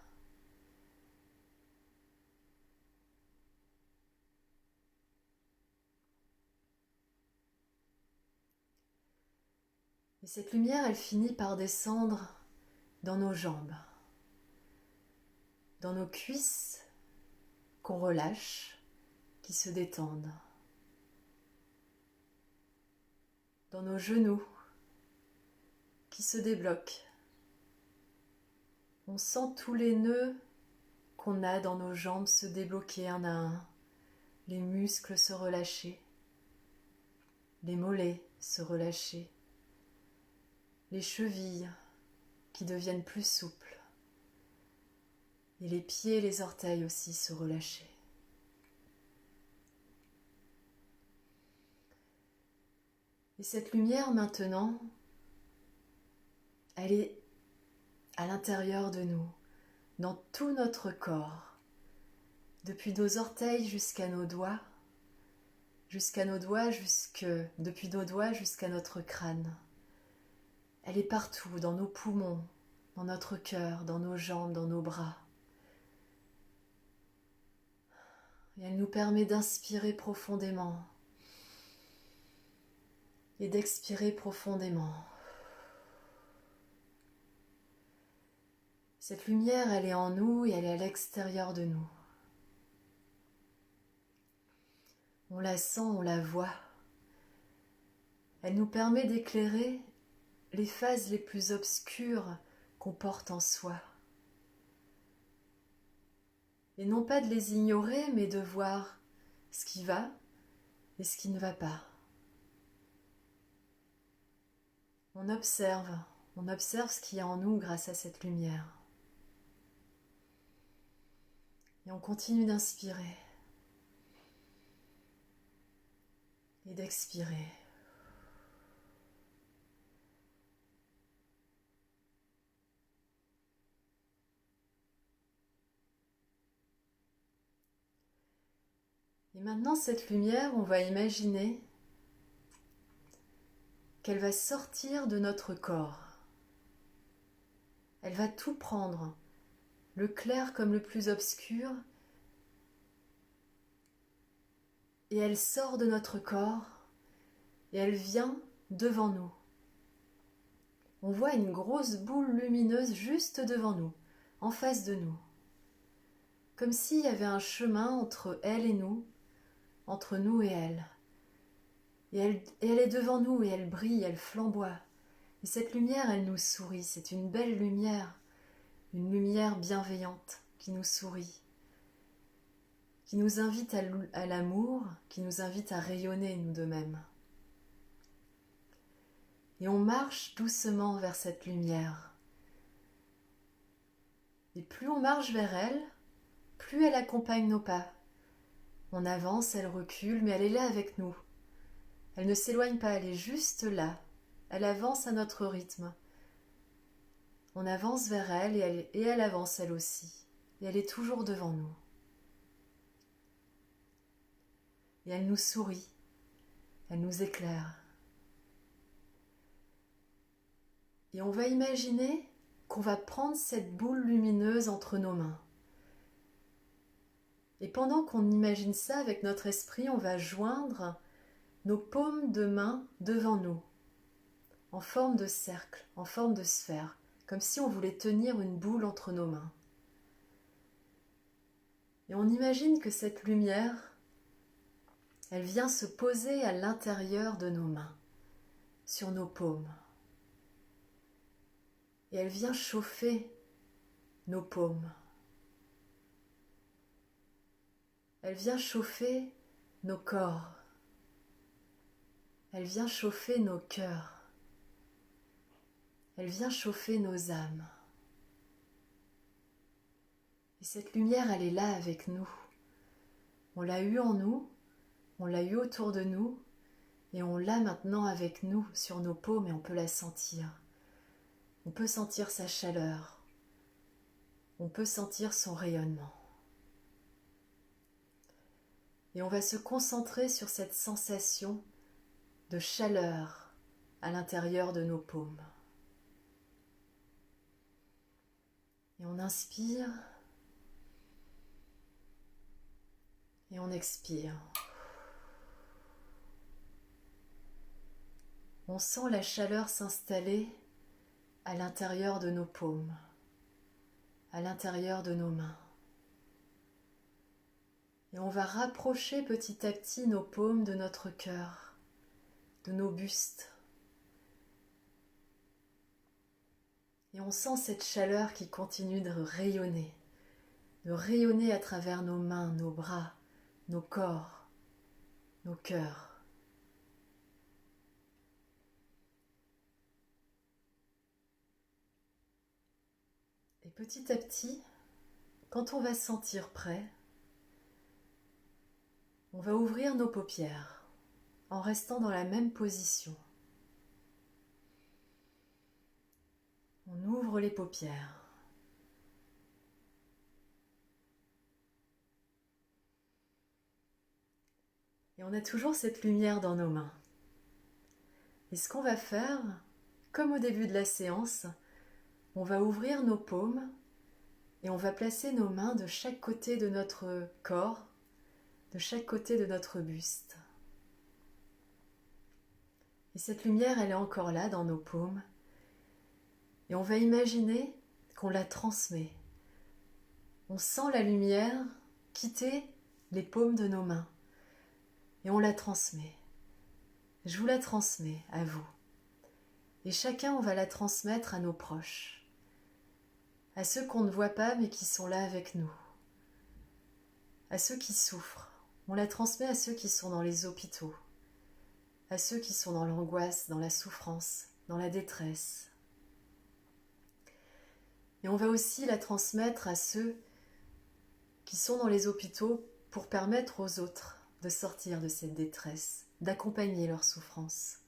Et cette lumière, elle finit par descendre dans nos jambes, dans nos cuisses qu'on relâche, qui se détendent, dans nos genoux qui se débloquent. On sent tous les nœuds qu'on a dans nos jambes se débloquer un à un, les muscles se relâcher, les mollets se relâcher, les chevilles qui deviennent plus souples, et les pieds et les orteils aussi se relâcher. Et cette lumière maintenant, elle est à l'intérieur de nous, dans tout notre corps, depuis nos orteils jusqu'à nos doigts, depuis nos doigts jusqu'à notre crâne. Elle est partout, dans nos poumons, dans notre cœur, dans nos jambes, dans nos bras. Et elle nous permet d'inspirer profondément et d'expirer profondément. Cette lumière, elle est en nous et elle est à l'extérieur de nous. On la sent, on la voit. Elle nous permet d'éclairer les phases les plus obscures qu'on porte en soi. Et non pas de les ignorer, mais de voir ce qui va et ce qui ne va pas. On observe ce qu'il y a en nous grâce à cette lumière. Et on continue d'inspirer et d'expirer. Et maintenant, cette lumière, on va imaginer qu'elle va sortir de notre corps. Elle va tout prendre, le clair comme le plus obscur, et elle sort de notre corps et elle vient devant nous. On voit une grosse boule lumineuse juste devant nous, en face de nous, comme s'il y avait un chemin entre elle et nous, entre nous et elle. Et elle est devant nous et elle brille, elle flamboie. Et cette lumière, elle nous sourit. C'est une belle lumière, une lumière bienveillante qui nous sourit, qui nous invite à l'amour, qui nous invite à rayonner nous de même. Et on marche doucement vers cette lumière. Et plus on marche vers elle, plus elle accompagne nos pas. On avance, elle recule, mais elle est là avec nous. Elle ne s'éloigne pas, elle est juste là. Elle avance à notre rythme. On avance vers elle et elle avance elle aussi. Et elle est toujours devant nous. Et elle nous sourit. Elle nous éclaire. Et on va imaginer qu'on va prendre cette boule lumineuse entre nos mains. Et pendant qu'on imagine ça avec notre esprit, on va joindre nos paumes de main devant nous, en forme de cercle, en forme de sphère, comme si on voulait tenir une boule entre nos mains. Et on imagine que cette lumière, elle vient se poser à l'intérieur de nos mains, sur nos paumes. Et elle vient chauffer nos paumes. Elle vient chauffer nos corps. Elle vient chauffer nos cœurs. Elle vient chauffer nos âmes. Et cette lumière, elle est là avec nous. On l'a eue en nous, on l'a eue autour de nous, et on l'a maintenant avec nous sur nos paumes et on peut la sentir. On peut sentir sa chaleur. On peut sentir son rayonnement. Et on va se concentrer sur cette sensation de chaleur à l'intérieur de nos paumes. Et on inspire et on expire. On sent la chaleur s'installer à l'intérieur de nos paumes, à l'intérieur de nos mains. Et on va rapprocher petit à petit nos paumes de notre cœur, de nos bustes. Et on sent cette chaleur qui continue de rayonner à travers nos mains, nos bras, nos corps, nos cœurs. Et petit à petit, quand on va se sentir prêt, on va ouvrir nos paupières en restant dans la même position. On ouvre les paupières. Et on a toujours cette lumière dans nos mains. Et ce qu'on va faire, comme au début de la séance, on va ouvrir nos paumes et on va placer nos mains de chaque côté de notre corps, de chaque côté de notre buste. Et cette lumière, elle est encore là dans nos paumes. Et on va imaginer qu'on la transmet. On sent la lumière quitter les paumes de nos mains. Et on la transmet. Je vous la transmets à vous. Et chacun, on va la transmettre à nos proches. À ceux qu'on ne voit pas mais qui sont là avec nous. À ceux qui souffrent. On la transmet à ceux qui sont dans les hôpitaux. À ceux qui sont dans l'angoisse, dans la souffrance, dans la détresse. Et on va aussi la transmettre à ceux qui sont dans les hôpitaux pour permettre aux autres de sortir de cette détresse, d'accompagner leur souffrance.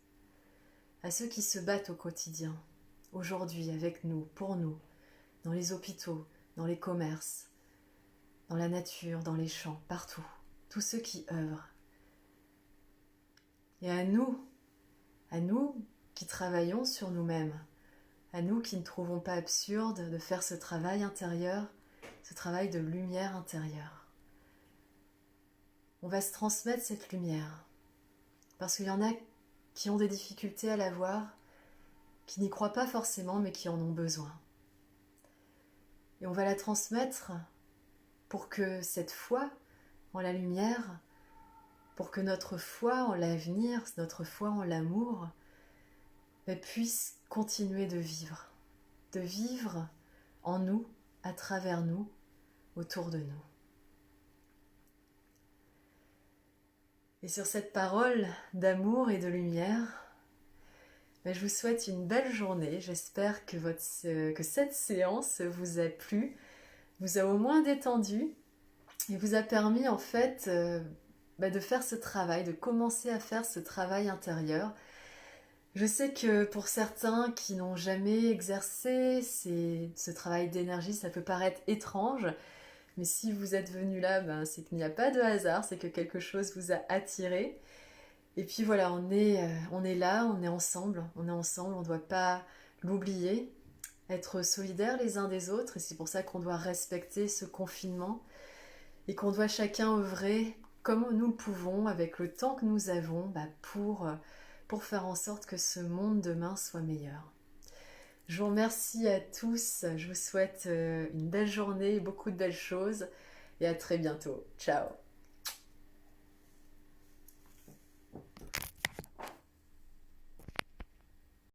À ceux qui se battent au quotidien, aujourd'hui, avec nous, pour nous, dans les hôpitaux, dans les commerces, dans la nature, dans les champs, partout. Tous ceux qui œuvrent. Et à nous qui travaillons sur nous-mêmes, à nous qui ne trouvons pas absurde de faire ce travail intérieur, ce travail de lumière intérieure. On va se transmettre cette lumière, parce qu'il y en a qui ont des difficultés à la voir, qui n'y croient pas forcément, mais qui en ont besoin. Et on va la transmettre pour que cette foi en la lumière pour que notre foi en l'avenir, notre foi en l'amour, puisse continuer de vivre en nous, à travers nous, autour de nous. Et sur cette parole d'amour et de lumière, je vous souhaite une belle journée. J'espère que cette séance vous a plu, vous a au moins détendu et vous a permis en fait de faire ce travail, de commencer à faire ce travail intérieur. Je sais que pour certains qui n'ont jamais exercé ce travail d'énergie, ça peut paraître étrange, mais si vous êtes venu là, c'est qu'il n'y a pas de hasard, c'est que quelque chose vous a attiré. Et puis voilà, on est là, on est ensemble, on ne doit pas l'oublier, être solidaires les uns des autres, et c'est pour ça qu'on doit respecter ce confinement, et qu'on doit chacun œuvrer comme nous le pouvons, avec le temps que nous avons, pour faire en sorte que ce monde demain soit meilleur. Je vous remercie à tous, je vous souhaite une belle journée, beaucoup de belles choses, et à très bientôt. Ciao!